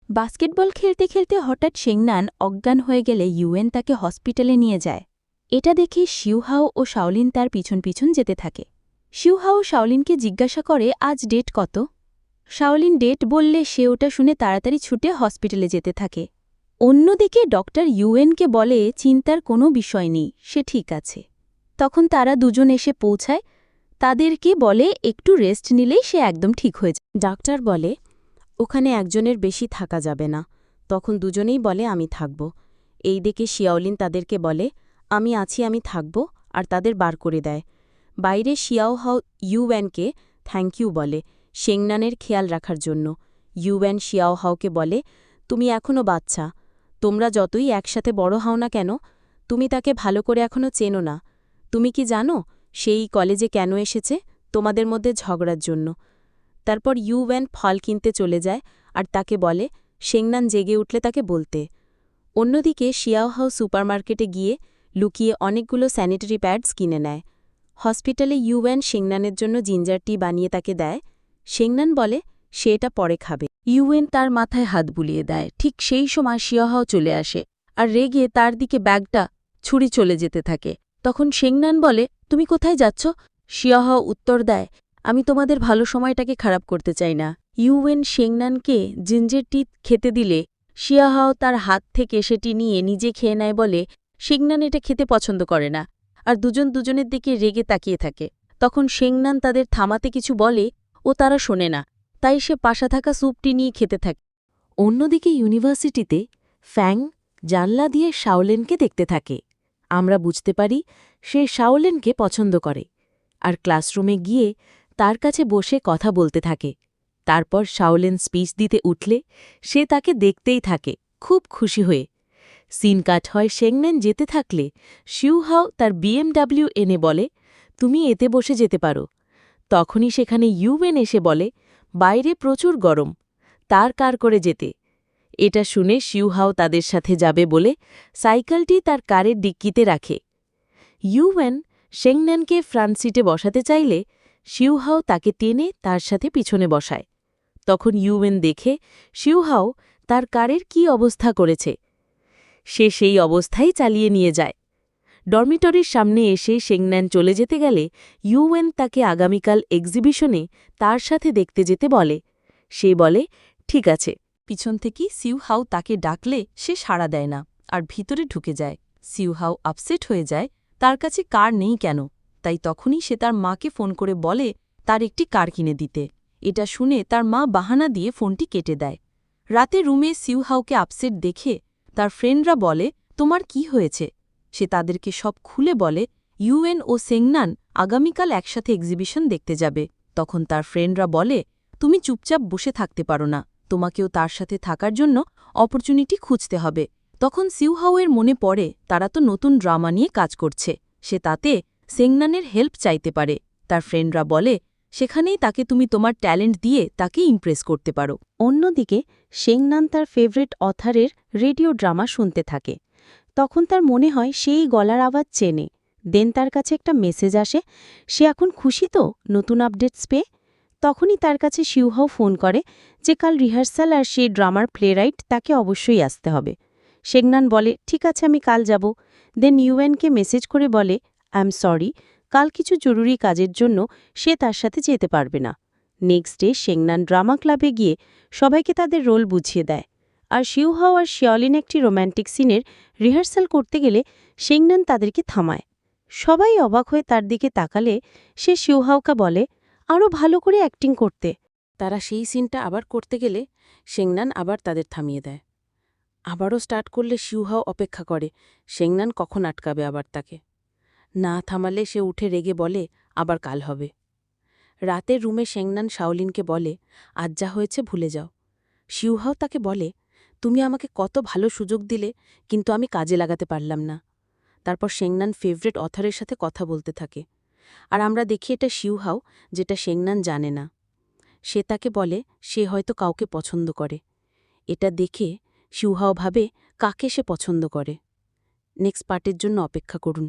Basketball খেলতে খেলতে হঠাৎ শেংনান অজ্ঞান হয়ে গেলে ইউএন তাকে হসপিটালে নিয়ে যায়। এটা দেখে শিউহাও ও শাওলিন তার পিছন পিছন যেতে থাকে। শিউহাও শাওলিনকে জিজ্ঞাসা করে আজ ডেট কত। শাওলিন ডেট বললে সে ওটা শুনে তাড়াতাড়ি ছুটে হসপিটালে যেতে থাকে। অন্যদিকে ডক্টর ইউএনকে বলে চিন্তার কোনো বিষয় নেই, সে ঠিক আছে। তখন তারা দুজন এসে পৌঁছায়। তাদেরকে বলে একটু রেস্ট নিলেই সে একদম ঠিক হয়ে যায়। ডাক্তার বলে ওখানে একজনের বেশি থাকা যাবে না। তখন দুজনেই বলে আমি থাকব। এই দেখে শিয়াওলিন তাদেরকে বলে আমি আছি, আমি থাকব, আর তাদের বার করে দেয়। বাইরে শিয়াওহাও ইউওয়ানকে থ্যাংক ইউ বলে শেংনানের খেয়াল রাখার জন্য। ইউওয়ান শিয়াওহাওকে বলে তুমি এখনও বাচ্চা, তোমরা যতই একসাথে বড় হও না কেন, তুমি তাকে ভালো করে এখনও চেনো না। তুমি কি জানো সেই কলেজে কেন এসেছে? তোমাদের মধ্যে ঝগড়ার জন্য। তারপর ইউওয়ান ফল কিনতে চলে যায় আর তাকে বলে শেংনান জেগে উঠলে তাকে বলতে। অন্যদিকে শিয়াওহাও সুপারমার্কেটে গিয়ে লুকিয়ে অনেকগুলো স্যানিটারি প্যাডস কিনে নেয়। হসপিটালে ইউওয়ান শেংনানের জন্য জিঞ্জার টি বানিয়ে তাকে দেয়। শেংনান বলে সে এটা পরে খাবে। ইউএন তার মাথায় হাত বুলিয়ে দেয়। ঠিক সেই সময় শিয়াওহাও চলে আসে আর রেগে তার দিকে ব্যাগটা ছুরি চলে যেতে থাকে। তখন শেংনান বলে তুমি কোথায় যাচ্ছ? শিয়াওহাও উত্তর দেয় আমি তোমাদের ভালো সময়টাকে খারাপ করতে চাই না। ইউএন শেংনানকে জিঞ্জার টি খেতে দিলে শিয়াওহাও তার হাত থেকে সেটি নিয়ে নিজে খেয়ে নেয় বলে শেংনান এটা খেতে পছন্দ করে না আর দুজন দুজনের দিকে রেগে তাকিয়ে থাকে। তখন শেংনান তাদের থামাতে কিছু বলে ও তারা শোনে না, তাই সে পাশা থাকা স্যুপটি নিয়ে খেতে থাকে। অন্যদিকে ইউনিভার্সিটিতে ফ্যাং জানলা দিয়ে শাওলেনকে দেখতে থাকে। আমরা বুঝতে পারি সে শাওলেনকে পছন্দ করে আর ক্লাসরুমে গিয়ে তার কাছে বসে কথা বলতে থাকে। তারপর শাওলেন স্পিচ দিতে উঠলে সে তাকে দেখতেই থাকে খুব খুশি হয়ে। সিন কাট হয় শেংনান যেতে থাকলে শিউহাও তার বিএমডাব্লিউ এনে বলে তুমি এতে বসে যেতে পারো। তখনই সেখানে ইউএন এসে বলে বাইরে প্রচুর গরম, তার কার করে যেতে। এটা শুনে শিউহাও তাদের সাথে যাবে বলে সাইকেলটি তার কারের ডিক্কিতে রাখে। ইউএন শেংনানকে ফ্রন্ট সিটে বসাতে চাইলে শিউহাও তাকে টেনে তার সাথে পিছনে বসায়। তখন ইউএন দেখে শিউহাও তার কারের কি অবস্থা করেছে, সে সেই অবস্থায় চালিয়ে নিয়ে যায়। ডরমিটরির সামনে এসে শেংনান চলে যেতে গেলে ইউএন তাকে আগামীকাল এক্সিবিশনে তার সাথে দেখতে যেতে বলে। সে বলে ঠিক আছে। পিছন থেকে শিউহাও তাকে ডাকলে সে সাড়া দেয় না আর ভিতরে ঢুকে যায়। শিউহাও আপসেট হয়ে যায়, তার কাছে কার নেই কেন। তাই তখনই সে তার মাকে ফোন করে বলে তার একটি কার কিনে দিতে। এটা শুনে তার মা বাহানা দিয়ে ফোনটি কেটে দেয়। রাতে রুমে শিউহাওকে আপসেট দেখে তার ফ্রেন্ডরা বলে তোমার কি হয়েছে? সে তাদেরকে সব খুলে বলে ইউএন ও শেংনান আগামীকাল একসাথে এক্সিবিশন দেখতে যাবে। তখন তার ফ্রেন্ডরা বলে তুমি চুপচাপ বসে থাকতে পারো না, তোমাকেও তার সাথে থাকার জন্য অপরচুনিটি খুঁজতে হবে। তখন শিউহাওয়ের মনে পড়ে তারা তো নতুন ড্রামা নিয়ে কাজ করছে, সে তাতে শেংনানের হেল্প চাইতে পারে। তার ফ্রেন্ডরা বলে সেখানেই তাকে তুমি তোমার ট্যালেন্ট দিয়ে তাকে ইমপ্রেস করতে পারো। অন্যদিকে শেংনান তার ফেভারিট অথারের রেডিও ড্রামা শুনতে থাকে। তখন তার মনে হয় সেই গলার আওয়াজ চেনে। দেন তার কাছে একটা মেসেজ আসে, সে এখন খুশি তো নতুন আপডেটস পেয়ে। তখনই তার কাছে শিউহাও ফোন করে যে কাল রিহার্সাল আর সেই ড্রামার প্লেরাইট তাকে অবশ্যই আসতে হবে। শেংনান বলে ঠিক আছে আমি কাল যাব। দেন ইউএনকে মেসেজ করে বলে আই এম সরি, কাল কিছু জরুরি কাজের জন্য সে তার সাথে যেতে পারবে না। নেক্সট ডে শেংনান ড্রামা ক্লাবে গিয়ে সবাইকে তাদের রোল বুঝিয়ে দেয়। আর শিউহাও আর শিয়াওলিন একটি রোম্যান্টিক সিনের রিহার্সাল করতে গেলে শেংনান তাদেরকে থামায়। সবাই অবাক হয়ে তার দিকে তাকালে সে শিউহাওকে বলে আরও ভালো করে অ্যাক্টিং করতে। তারা সেই সিনটা আবার করতে গেলে শেংনান আবার তাদের থামিয়ে দেয়। আবারও স্টার্ট করলে শিউহাও অপেক্ষা করে শেংনান কখন আটকাবে আবার তাকে। না থামালে সে উঠে রেগে বলে আবার কাল হবে। রাতের রুমে শেংনান শাওলিনকে বলে আজ যা হয়েছে ভুলে যাও। শিউহাও তাকে বলে তুমি আমাকে কত ভালো সুযোগ দিলে, কিন্তু আমি কাজে লাগাতে পারলাম না। তারপর শেংনান ফেভারিট অথারের সাথে কথা বলতে থাকে আর আমরা দেখি এটা শিউহাও, যেটা শেংনান জানে না। সে তাকে বলে সে হয়তো কাউকে পছন্দ করে। এটা দেখে শিউহাও ভাবে কাকে সে পছন্দ করে। নেক্সট পার্টের জন্য অপেক্ষা করুন।